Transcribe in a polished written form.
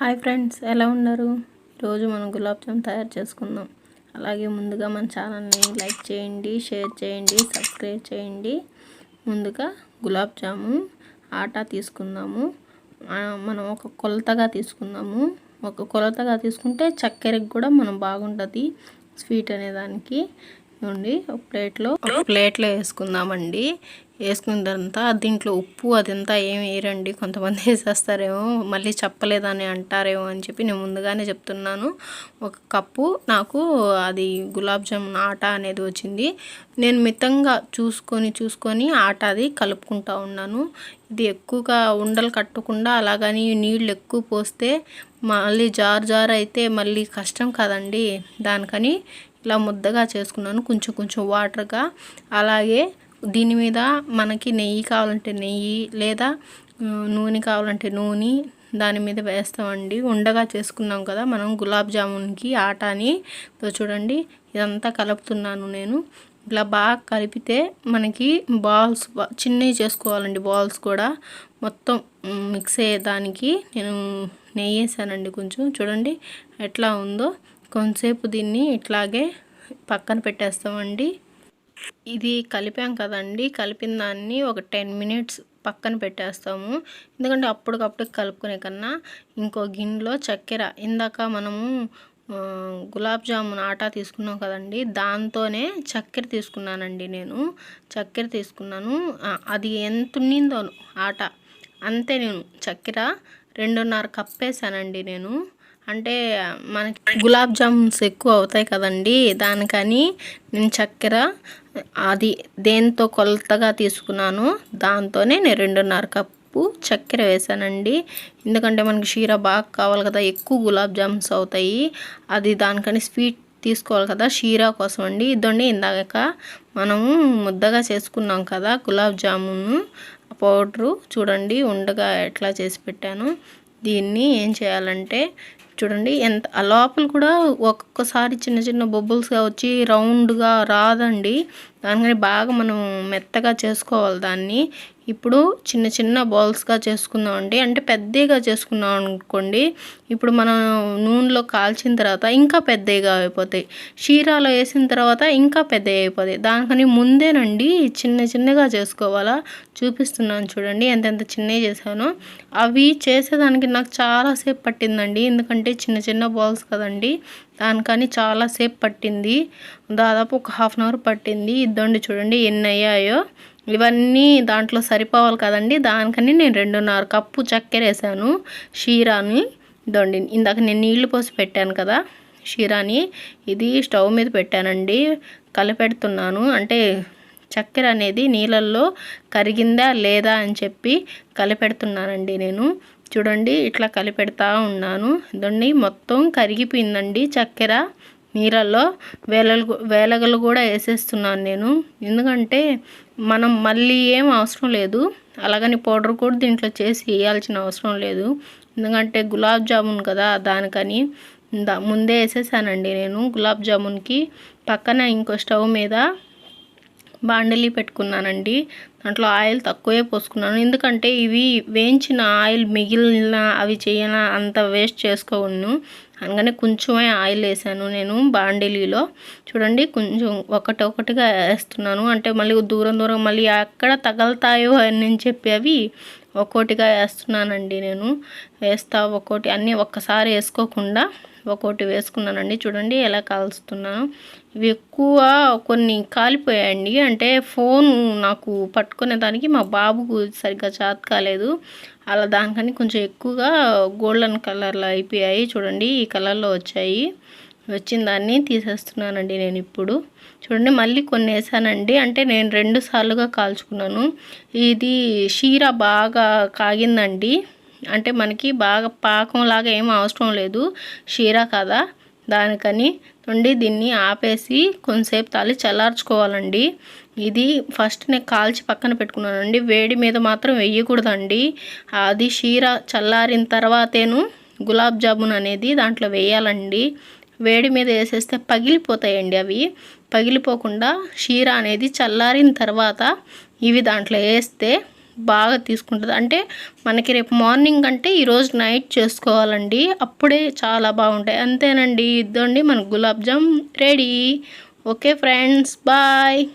Hi friends, ఎలా ఉన్నారు? ఈరోజు మనం గులాబ్ జామ్ తయారు చేసుకుందాం. అలాగే ముందుగా మన ఛానల్ని లైక్ చేయండి, షేర్ చేయండి, సబ్స్క్రైబ్ చేయండి. ముందుగా గులాబ్ జాము ఆటా తీసుకుందాము. మనం ఒక కొలతగా తీసుకుందాము. ఒక కొలతగా తీసుకుంటే చక్కెరకి కూడా మనం బాగుంటుంది స్వీట్ అనేదానికి. నుండి ఒక ప్లేట్లో వేసుకుందామండి. వేసుకున్న తర్వాత దీంట్లో ఉప్పు అదంతా ఏమి వేయరండి. కొంతమంది వేసేస్తారేమో, మళ్ళీ చెప్పలేదని అంటారేమో అని చెప్పి నేను ముందుగానే చెప్తున్నాను. ఒక కప్పు నాకు అది గులాబ్ జామున్ ఆటా అనేది వచ్చింది. నేను మితంగా చూసుకొని ఆటా అది కలుపుకుంటా ఉన్నాను. ఇది ఎక్కువగా ఉండలు కట్టకుండా, అలాగని నీళ్ళు ఎక్కువ పోస్తే మళ్ళీ జారు అయితే మళ్ళీ కష్టం కదండి. దానికని ఇలా ముద్దగా చేసుకున్నాను, కొంచెం వాటర్గా. అలాగే దీని మీద మనకి నెయ్యి కావాలంటే నెయ్యి, లేదా నూనె కావాలంటే నూనె దాని మీద వేస్తామండి. ఉండగా చేసుకున్నాం కదా మనం గులాబ్ జామున్కి ఆటాని. చూడండి, ఇదంతా కలుపుతున్నాను నేను. ఇలా బాగా కలిపితే మనకి బాల్స్ చిన్నవి చేసుకోవాలండి. బాల్స్ కూడా మొత్తం మిక్స్ అయ్యేదానికి నేను నెయ్యి వేసానండి కొంచెం. చూడండి ఎట్లా ఉందో. కొంతసేపు దీన్ని ఇట్లాగే పక్కన పెట్టేస్తామండి. ఇది కలిపాం కదండి, కలిపిన దాన్ని ఒక 10 minutes పక్కన పెట్టేస్తాము. ఎందుకంటే అప్పటికప్పుడు కలుపుకునే కన్నా ఇంకో గిన్నెలో చక్కెర, ఇందాక మనము గులాబ్ జామున్ ఆటా తీసుకున్నాం కదండి, దాంతోనే చక్కెర తీసుకున్నానండి. నేను చక్కెర తీసుకున్నాను. అది ఎంత ఉన్నిందో ఆటా అంతే. నేను చక్కెర 2.5 కప్ వేసానండి నేను. అంటే మనకి గులాబ్ జామున్స్ ఎక్కువ అవుతాయి కదండి, దానికని నేను చక్కెర అది దేంతో కొలతగా తీసుకున్నాను దాంతోనే నేను 2.5 కప్పు చక్కెర వేసానండి. ఎందుకంటే మనకి షీరా బాగా కావాలి కదా, ఎక్కువ గులాబ్ జామున్స్ అవుతాయి. అది దానికని స్వీట్ తీసుకోవాలి కదా, షీరా కోసం అండి. ఇదండి ఇందాక మనము ముద్దగా చేసుకున్నాం కదా గులాబ్ జామున్ పౌడరు. చూడండి ఉండగా ఎట్లా చేసి పెట్టాను. దీన్ని ఏం చేయాలంటే చూడండి, ఎంత లోపల కూడా ఒక్కొక్కసారి చిన్న బొబ్బుల్స్గా వచ్చి రౌండ్గా రాదండి. దానికని బాగా మనం మెత్తగా చేసుకోవాలి దాన్ని. ఇప్పుడు చిన్న బాల్స్గా చేసుకుందామండి. అంటే పెద్దగా చేసుకున్నాం అనుకోండి, ఇప్పుడు మనం నూనెలో కాల్చిన తర్వాత ఇంకా పెద్దగా అయిపోతాయి. షీరాలో వేసిన తర్వాత ఇంకా పెద్దగా అయిపోతాయి. దానికని ముందేనండి చిన్నగా చేసుకోవాలా. చూపిస్తున్నాను చూడండి ఎంతెంత చిన్నవి చేశానో. అవి చేసేదానికి నాకు చాలాసేపు పట్టిందండి, ఎందుకంటే చిన్న బాల్స్ కదండి, దానికని చాలాసేపు పట్టింది. దాదాపు ఒక 1/2 hour పట్టింది. ఇద్దండి చూడండి ఎన్ని అయ్యాయో. ఇవన్నీ దాంట్లో సరిపోవాలి కదండి, దానికని నేను 2.5 కప్పు చక్కెర వేసాను షీరాని. ఇదండి ఇందాక నేను నీళ్లు పోసి పెట్టాను కదా షీరాని, ఇది స్టవ్ మీద పెట్టానండి. కలిపెడుతున్నాను, అంటే చక్కెర అనేది నీళ్ళల్లో కరిగిందా లేదా అని చెప్పి కలిపెడుతున్నానండి నేను. చూడండి ఇట్లా కలిపెడతా ఉన్నాను. ఇదండి మొత్తం కరిగిపోయిందండి చక్కెర నీళ్ళల్లో. వేలగలు కూడా వేసేస్తున్నాను నేను, ఎందుకంటే మనం మళ్ళీ ఏం అవసరం లేదు. అలాగని పౌడర్ కూడా దీంట్లో చేసి వేయాల్సిన అవసరం లేదు, ఎందుకంటే గులాబ్ జామున్ కదా, దానికని ముందే వేసేసానండి నేను. గులాబ్ జామున్కి పక్కన ఇంకో స్టవ్ మీద బాండలి పెట్టుకున్నానండి. దాంట్లో ఆయిల్ తక్కువే పోసుకున్నాను, ఎందుకంటే ఇవి వేయించిన ఆయిల్ మిగిలిన అవి చేయన అంత వేస్ట్ చేసుకోను. అందుకని కొంచెమే ఆయిల్ వేసాను నేను బాండలీలో. చూడండి కొంచెం ఒకటిగా వేస్తున్నాను, అంటే మళ్ళీ దూరం మళ్ళీ ఎక్కడ తగలుతాయో అని చెప్పి అవి ఒక్కోటిగా వేస్తున్నానండి నేను. ఒక్కోటి అన్నీ ఒక్కసారి వేసుకోకుండా ఒక్కోటి వేసుకున్నానండి. చూడండి ఎలా కాల్స్తున్నాను. ఇవి ఎక్కువ కొన్ని కాలిపోయాయండి, అంటే ఫోన్ నాకు పట్టుకునే దానికి మా బాబుకు సరిగ్గా చేత కాలేదు, అలా దానికని కొంచెం ఎక్కువగా గోల్డెన్ కలర్లో అయిపోయాయి. చూడండి ఈ కలర్లో వచ్చాయి. వచ్చిన దాన్ని తీసేస్తున్నానండి నేను ఇప్పుడు. చూడండి మళ్ళీ కొన్ని వేసానండి, అంటే నేను 2 సార్లుగా కాల్చుకున్నాను. ఇది షీరా బాగా కాగిందండి, అంటే మనకి బాగా పాకంలాగా ఏం అవసరం లేదు, షీరా కదా, దానికని నుండి దీన్ని ఆపేసి కొంతసేపు చల్లార్చుకోవాలండి. ఇది ఫస్ట్ నేను కాల్చి పక్కన పెట్టుకున్నానండి. వేడి మీద మాత్రం వేయకూడదండి. అది షీరా చల్లారిన తర్వాతేను గులాబ్ జామున్ అనేది దాంట్లో వేయాలండి. వేడి మీద వేసేస్తే పగిలిపోతాయండి. అవి పగిలిపోకుండా షీరా అనేది చల్లారిన తర్వాత ఇవి దాంట్లో వేస్తే బాగా తీసుకుంటుంది. అంటే మనకి రేపు మార్నింగ్ అంటే ఈరోజు నైట్ చేసుకోవాలండి, అప్పుడే చాలా బాగుంటాయి. అంతేనండి, ఇద్దండి మన gulab jam ready. Okay friends, bye.